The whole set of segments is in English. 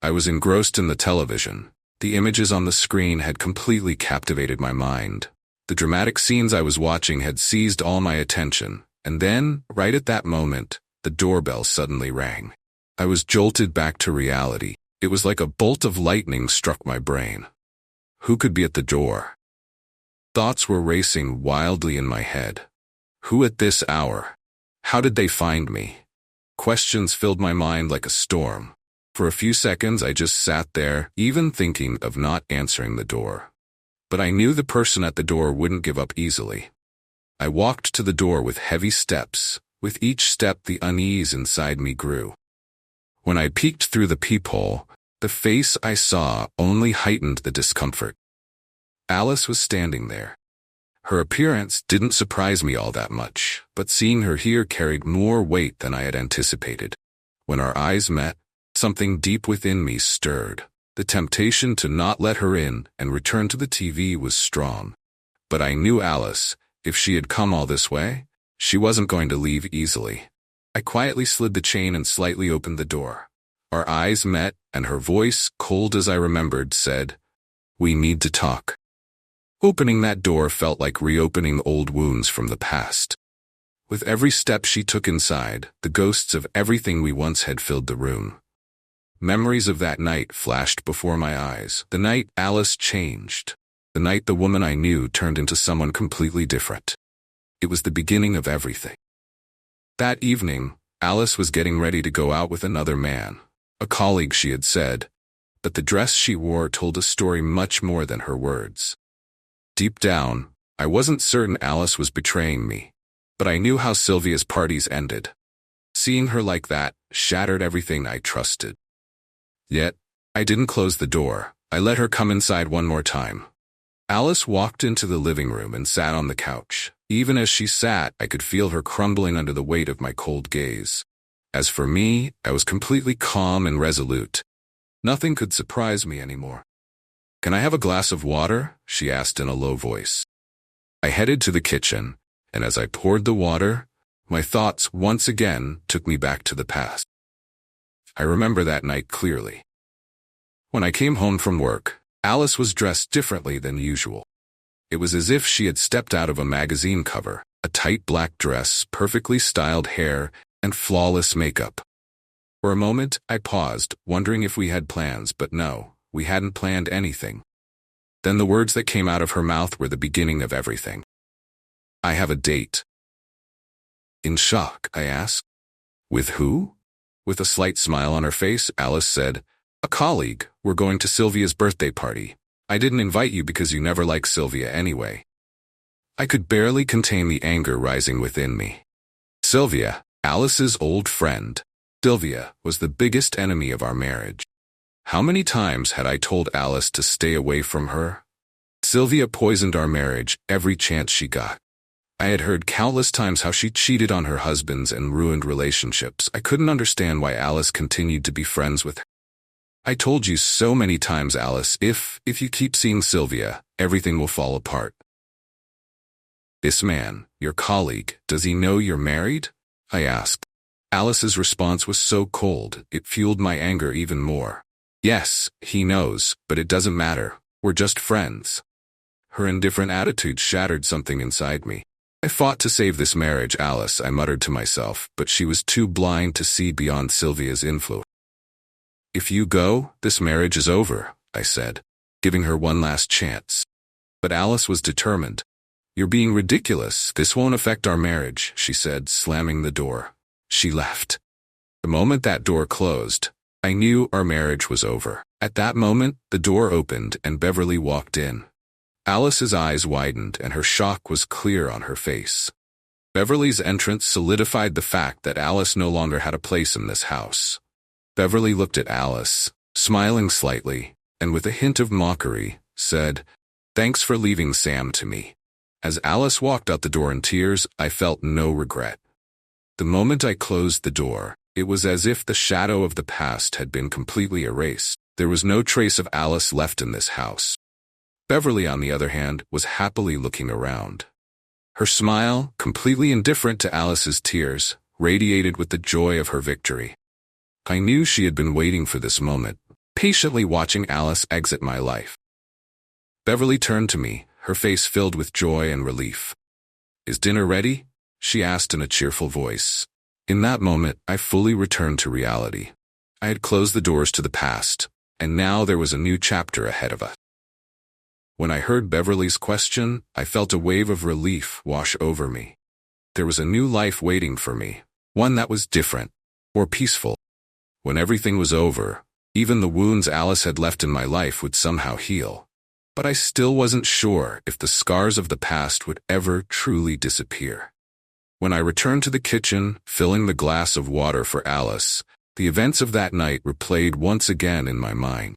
I was engrossed in the television. The images on the screen had completely captivated my mind. The dramatic scenes I was watching had seized all my attention, and then, right at that moment, the doorbell suddenly rang. I was jolted back to reality. It was like a bolt of lightning struck my brain. Who could be at the door? Thoughts were racing wildly in my head. Who at this hour? How did they find me? Questions filled my mind like a storm. For a few seconds I just sat there, even thinking of not answering the door. But I knew the person at the door wouldn't give up easily. I walked to the door with heavy steps. With each step the unease inside me grew. When I peeked through the peephole, the face I saw only heightened the discomfort. Alice was standing there. Her appearance didn't surprise me all that much, but seeing her here carried more weight than I had anticipated. When our eyes met, something deep within me stirred. The temptation to not let her in and return to the TV was strong. But I knew Alice. If she had come all this way, she wasn't going to leave easily. I quietly slid the chain and slightly opened the door. Our eyes met, and her voice, cold as I remembered, said, "We need to talk." Opening that door felt like reopening old wounds from the past. With every step she took inside, the ghosts of everything we once had filled the room. Memories of that night flashed before my eyes. The night Alice changed. The night the woman I knew turned into someone completely different. It was the beginning of everything. That evening, Alice was getting ready to go out with another man, a colleague she had said, but the dress she wore told a story much more than her words. Deep down, I wasn't certain Alice was betraying me, but I knew how Sylvia's parties ended. Seeing her like that shattered everything I trusted. Yet, I didn't close the door. I let her come inside one more time. Alice walked into the living room and sat on the couch. Even as she sat, I could feel her crumbling under the weight of my cold gaze. As for me, I was completely calm and resolute. Nothing could surprise me anymore. "Can I have a glass of water?" she asked in a low voice. I headed to the kitchen, and as I poured the water, my thoughts once again took me back to the past. I remember that night clearly. When I came home from work, Alice was dressed differently than usual. It was as if she had stepped out of a magazine cover, a tight black dress, perfectly styled hair, and flawless makeup. For a moment, I paused, wondering if we had plans, but no, we hadn't planned anything. Then the words that came out of her mouth were the beginning of everything. "I have a date." In shock, I asked, "With who?" With a slight smile on her face, Alice said, "A colleague. We're going to Sylvia's birthday party. I didn't invite you because you never liked Sylvia anyway." I could barely contain the anger rising within me. Sylvia, Alice's old friend. Sylvia was the biggest enemy of our marriage. How many times had I told Alice to stay away from her? Sylvia poisoned our marriage every chance she got. I had heard countless times how she cheated on her husbands and ruined relationships. I couldn't understand why Alice continued to be friends with her. "I told you so many times, Alice, if you keep seeing Sylvia, everything will fall apart." "This man, your colleague, does he know you're married?" I asked. Alice's response was so cold, it fueled my anger even more. "Yes, he knows, but it doesn't matter. We're just friends." Her indifferent attitude shattered something inside me. "I fought to save this marriage, Alice," I muttered to myself, but she was too blind to see beyond Sylvia's influence. "If you go, this marriage is over," I said, giving her one last chance. But Alice was determined. "You're being ridiculous. This won't affect our marriage," she said, slamming the door. She left. The moment that door closed, I knew our marriage was over. At that moment, the door opened and Beverly walked in. Alice's eyes widened and her shock was clear on her face. Beverly's entrance solidified the fact that Alice no longer had a place in this house. Beverly looked at Alice, smiling slightly, and with a hint of mockery, said, "Thanks for leaving Sam to me." As Alice walked out the door in tears, I felt no regret. The moment I closed the door, it was as if the shadow of the past had been completely erased. There was no trace of Alice left in this house. Beverly, on the other hand, was happily looking around. Her smile, completely indifferent to Alice's tears, radiated with the joy of her victory. I knew she had been waiting for this moment. patiently watching Alice exit my life. Beverly turned to me, her face filled with joy and relief. "Is dinner ready?" she asked in a cheerful voice. In that moment, I fully returned to reality. I had closed the doors to the past, and now there was a new chapter ahead of us. When I heard Beverly's question, I felt a wave of relief wash over me. There was a new life waiting for me, one that was different, more peaceful. When everything was over, even the wounds Alice had left in my life would somehow heal. But I still wasn't sure if the scars of the past would ever truly disappear. When I returned to the kitchen, filling the glass of water for Alice, the events of that night replayed once again in my mind.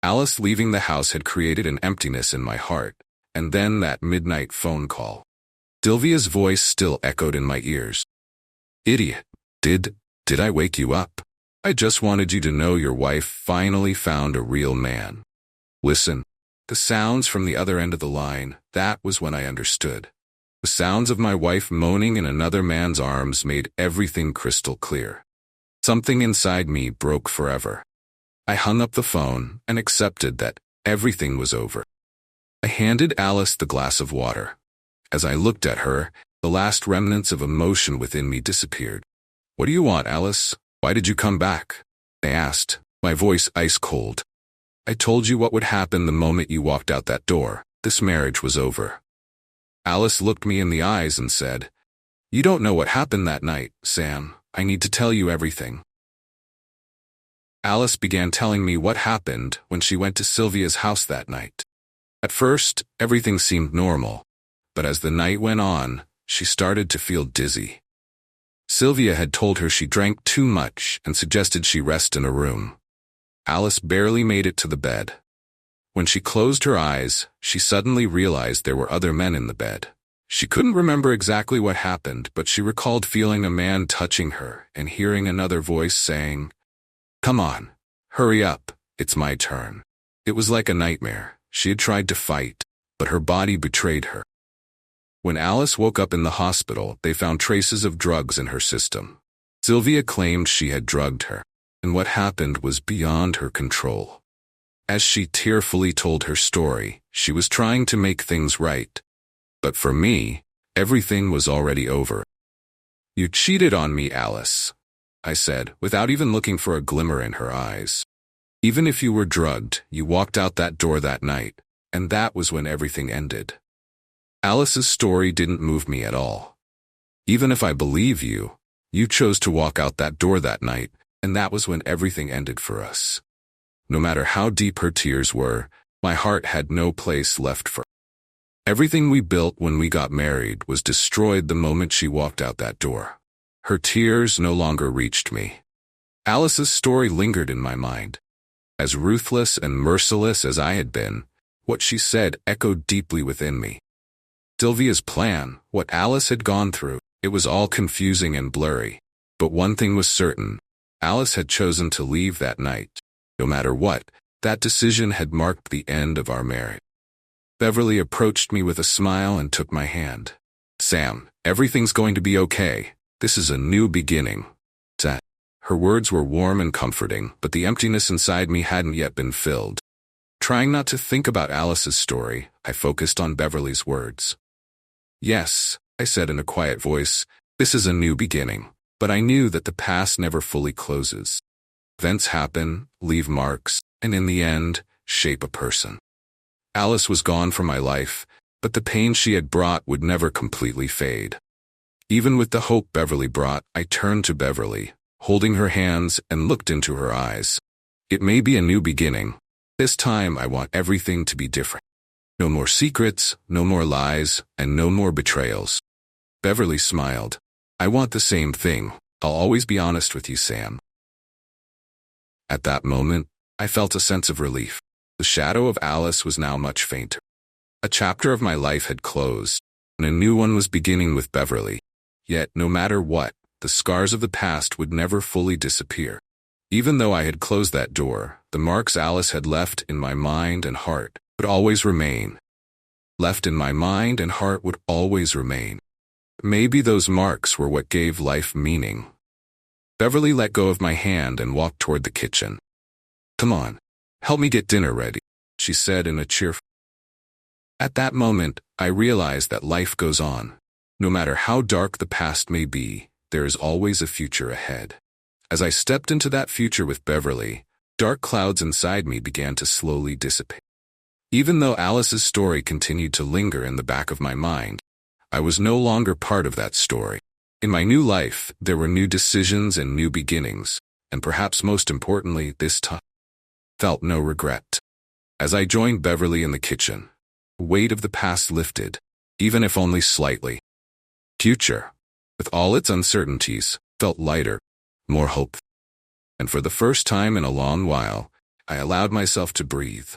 Alice leaving the house had created an emptiness in my heart, and then that midnight phone call. Sylvia's voice still echoed in my ears. "Idiot, did I wake you up? I just wanted you to know your wife finally found a real man." Listen, the sounds from the other end of the line, that was when I understood. The sounds of my wife moaning in another man's arms made everything crystal clear. Something inside me broke forever. I hung up the phone and accepted that everything was over. I handed Alice the glass of water. As I looked at her, the last remnants of emotion within me disappeared. "What do you want, Alice? Why did you come back?" I asked, my voice ice cold. "I told you what would happen the moment you walked out that door. This marriage was over." Alice looked me in the eyes and said, "You don't know what happened that night, Sam. I need to tell you everything." Alice began telling me what happened when she went to Sylvia's house that night. At first, everything seemed normal, but as the night went on, she started to feel dizzy. Sylvia had told her she drank too much and suggested she rest in a room. Alice barely made it to the bed. When she closed her eyes, she suddenly realized there were other men in the bed. She couldn't remember exactly what happened, but she recalled feeling a man touching her and hearing another voice saying, "Come on, hurry up, it's my turn." It was like a nightmare. She had tried to fight, but her body betrayed her. When Alice woke up in the hospital, they found traces of drugs in her system. Sylvia claimed she had drugged her, and what happened was beyond her control. As she tearfully told her story, she was trying to make things right. But for me, everything was already over. "You cheated on me, Alice," I said, without even looking for a glimmer in her eyes. "Even if you were drugged, you walked out that door that night, and that was when everything ended." Alice's story didn't move me at all. "Even if I believe you, you chose to walk out that door that night, and that was when everything ended for us." No matter how deep her tears were, my heart had no place left for her. Everything we built when we got married was destroyed the moment she walked out that door. Her tears no longer reached me. Alice's story lingered in my mind. As ruthless and merciless as I had been, what she said echoed deeply within me. Sylvia's plan, what Alice had gone through, it was all confusing and blurry. But one thing was certain, Alice had chosen to leave that night. No matter what, that decision had marked the end of our marriage. Beverly approached me with a smile and took my hand. "Sam, everything's going to be okay. This is a new beginning." Her words were warm and comforting, but the emptiness inside me hadn't yet been filled. Trying not to think about Alice's story, I focused on Beverly's words. "Yes," I said in a quiet voice, "this is a new beginning, but I knew that the past never fully closes. Events happen, leave marks, and in the end, shape a person." Alice was gone from my life, but the pain she had brought would never completely fade. Even with the hope Beverly brought, I turned to Beverly, holding her hands and looked into her eyes. "It may be a new beginning. This time I want everything to be different. No more secrets, no more lies, and no more betrayals." Beverly smiled. "I want the same thing. I'll always be honest with you, Sam." At that moment, I felt a sense of relief. The shadow of Alice was now much fainter. A chapter of my life had closed, and a new one was beginning with Beverly. Yet, no matter what, the scars of the past would never fully disappear. Even though I had closed that door, the marks Alice had left in my mind and heart would always remain. Left in my mind and heart would always remain. Maybe those marks were what gave life meaning. Beverly let go of my hand and walked toward the kitchen. "Come on, "Help me get dinner ready," she said in a cheerful. At that moment, I realized that life goes on. No matter how dark the past may be, there is always a future ahead. As I stepped into that future with Beverly, dark clouds inside me began to slowly dissipate. Even though Alice's story continued to linger in the back of my mind, I was no longer part of that story. In my new life, there were new decisions and new beginnings, and perhaps most importantly, this time, felt no regret. As I joined Beverly in the kitchen, the weight of the past lifted, even if only slightly. Future, with all its uncertainties, felt lighter, more hopeful. And for the first time in a long while, I allowed myself to breathe.